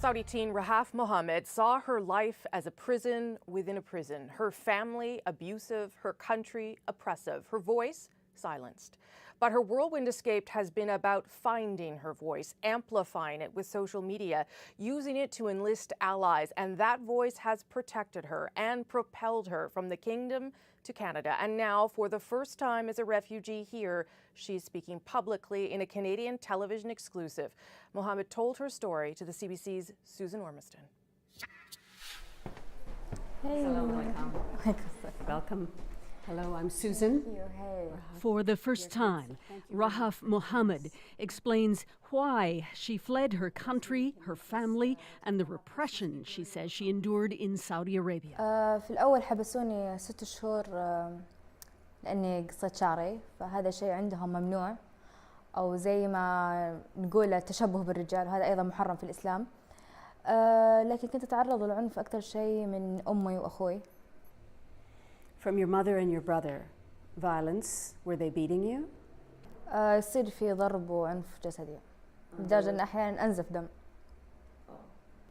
Saudi teen Rahaf Mohammed saw her life as a prison within a prison. Her family abusive, her country oppressive, her voice silenced. But her whirlwind escape has been about finding her voice, amplifying it with social media, using it to enlist allies. And that voice has protected her and propelled her from the kingdom to Canada. And now, for the first time as a refugee here, she's speaking publicly in a Canadian television exclusive. Mohammed told her story to the CBC's Susan Ormiston. Hey. Welcome. Hello, I'm Susan. For the first time, Rahaf Mohammed explains why she fled her country, her family, and the repression she says she endured in Saudi Arabia. في الأول حبسوني 6 شهور لأني قصيت شعري، فهذا شيء عندهم ممنوع، أو زي ما نقول التشبه بالرجال، وهذا أيضا محرم في الإسلام. لكن كنت أتعرض للعنف أكثر شيء من أمي وأخوي. From your mother and your brother, violence, were they beating you? يصير في ضرب وعنف جسدي لدرجة أن أحيانا أنزف دم.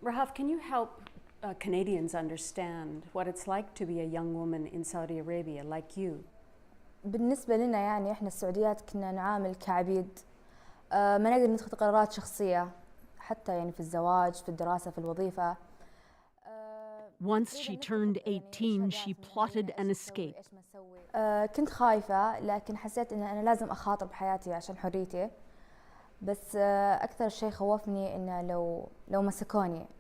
Rahaf, can you help Canadians understand what it's like to be a young woman in Saudi Arabia like you? بالنسبة لنا يعني إحنا السعوديات كنا نعامل كعبيد، ما نقدر نتخذ قرارات شخصية حتى يعني في الزواج، في الدراسة، في الوظيفة. Once she turned 18, she plotted an escape. كنت خايفة، لكن حسيت إن أنا لازم أخاطر بحياتي عشان حريتي. بس أكثر شيء خوفني إنه لو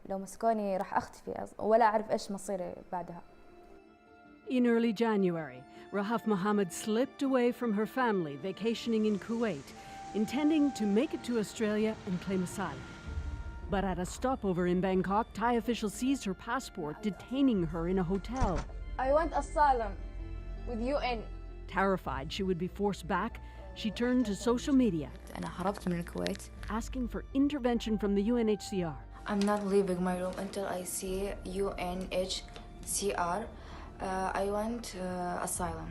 مسكوني راح أختفي ولا أعرف إيش مصيري بعدها. In early January, Rahaf Mohammed slipped away from her family vacationing in Kuwait, intending to make it to Australia and claim asylum. But at a stopover in Bangkok, Thai officials seized her passport, detaining her in a hotel. I want asylum with UN. Terrified she would be forced back, she turned to social media, أنا هربت من الكويت. asking for intervention from the UNHCR. I'm not leaving my room until I see UNHCR. I want asylum.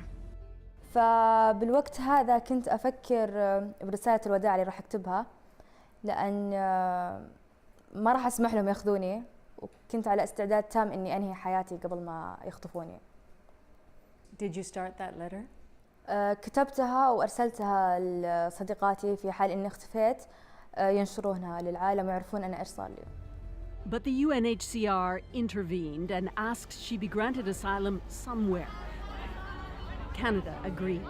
فبالوقت هذا كنت أفكر برسالة الوداع اللي راح أكتبها، لأن ما راح أسمح لهم ياخذوني، وكنت على استعداد تام إني أنهي حياتي قبل ما يخطفوني. Did you start that letter? كتبتها وأرسلتها لصديقاتي في حال إني اختفيت، ينشرونها للعالم ويعرفون أنا إيش صار لي. But the UNHCR intervened and asked she be granted asylum somewhere. Canada agreed.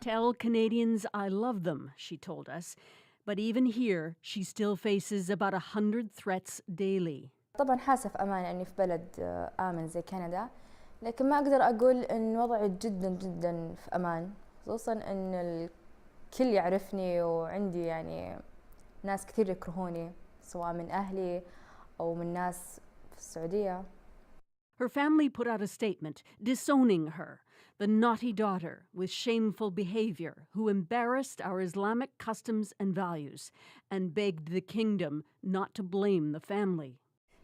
Tell Canadians I love them, she told us. But even here, she still faces about 100 threats daily. طبعاً حاسة في أمان أني في بلد آمن زي كندا، لكن ما أقدر أقول إن وضعي جداً جداً في أمان، خصوصاً إن الكل يعرفني وعندي يعني ناس كثير يكرهوني، سواء من أهلي أو من ناس في السعودية. Her family put out a statement disowning her, the naughty daughter with shameful behavior who embarrassed our Islamic customs and values, and begged the kingdom not to blame the family.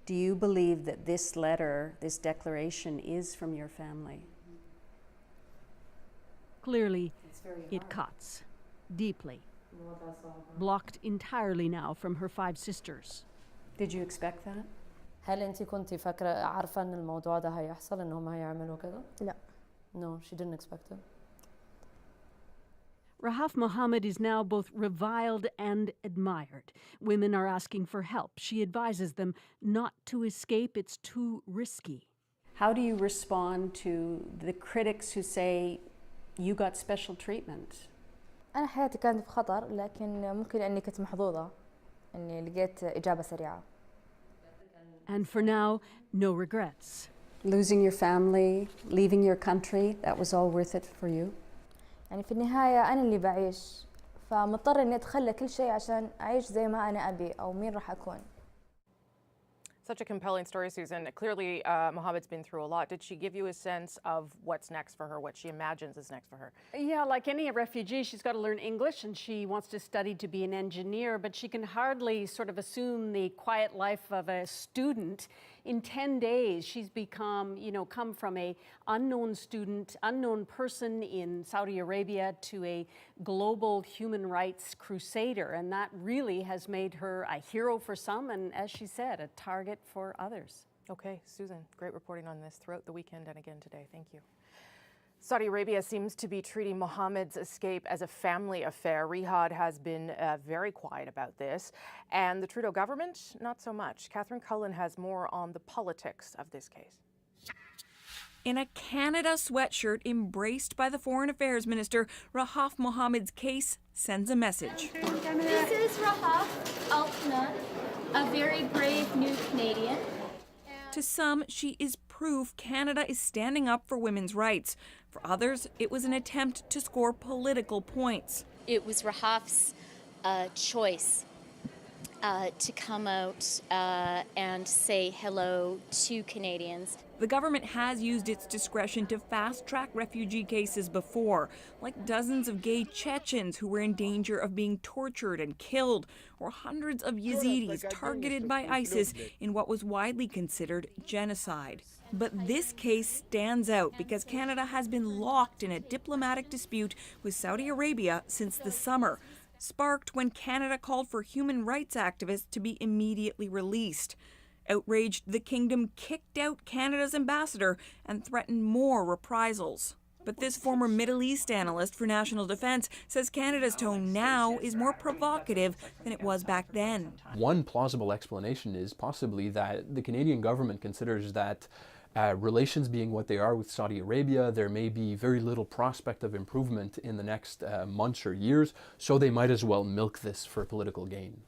Do you believe that this letter, this declaration, is from your family? Clearly, it cuts deeply. Blocked entirely now from her 5 sisters. Did you expect that? هل أنتِ كنتِ فاكرة عارفة إن الموضوع ده هيحصل إنهم هيعملوا كده؟ لا. No, she didn't expect it. Rahaf Mohammed is now both reviled and admired. Women are asking for help. She advises them not to escape. It's too risky. How do you respond to the critics who say you got special treatment? أنا حياتي كانت في خطر، لكن ممكن أني كنت محظوظة أني لقيت إجابة سريعة. And for now, no regrets. Losing your family, leaving your country, that was all worth it for you? يعني في النهاية أنا اللي بعيش، فمضطر إني أتخلى كل شيء عشان أعيش زي ما أنا أبي أو مين راح أكون. Such a compelling story, Susan. Clearly, Mohammed's been through a lot. Did she give you a sense of what's next for her, what she imagines is next for her? Yeah, like any refugee, she's got to learn English, and she wants to study to be an engineer, but she can hardly sort of assume the quiet life of a student in 10 days, she's become, come from a unknown student, unknown person in Saudi Arabia to a global human rights crusader. And that really has made her a hero for some and, as she said, a target for others. Okay, Susan, great reporting on this throughout the weekend and again today. Thank you. Saudi Arabia seems to be treating Mohammed's escape as a family affair. Riyadh has been very quiet about this, and the Trudeau government, not so much. Catherine Cullen has more on the politics of this case. In a Canada sweatshirt embraced by the Foreign Affairs Minister, Rahaf Mohammed's case sends a message. This is Rahaf Al-Qanun, a very brave new Canadian. To some, she is proof Canada is standing up for women's rights. For others, it was an attempt to score political points. It was Rahaf's choice to come out and say hello to Canadians. The government has used its discretion to fast-track refugee cases before, like dozens of gay Chechens who were in danger of being tortured and killed, or hundreds of Yazidis targeted by ISIS in what was widely considered genocide. But this case stands out because Canada has been locked in a diplomatic dispute with Saudi Arabia since the summer, sparked when Canada called for human rights activists to be immediately released. Outraged, the kingdom kicked out Canada's ambassador and threatened more reprisals. But this former Middle East analyst for national defense says Canada's tone now is more provocative than it was back then. One plausible explanation is possibly that the Canadian government considers that relations being what they are with Saudi Arabia, there may be very little prospect of improvement in the next months or years, so they might as well milk this for political gain.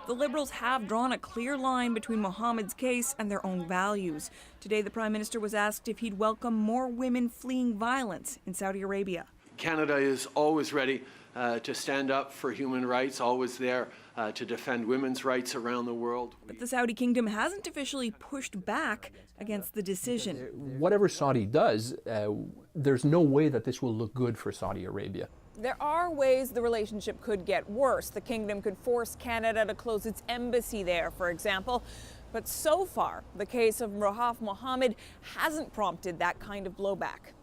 The Liberals have drawn a clear line between Mohammed's case and their own values. Today, the Prime Minister was asked if he'd welcome more women fleeing violence in Saudi Arabia. Canada is always ready to stand up for human rights, always there to defend women's rights around the world. But the Saudi kingdom hasn't officially pushed back against the decision. Whatever Saudi does, there's no way that this will look good for Saudi Arabia. There are ways the relationship could get worse. The kingdom could force Canada to close its embassy there, for example. But so far, the case of Rahaf Mohammed hasn't prompted that kind of blowback.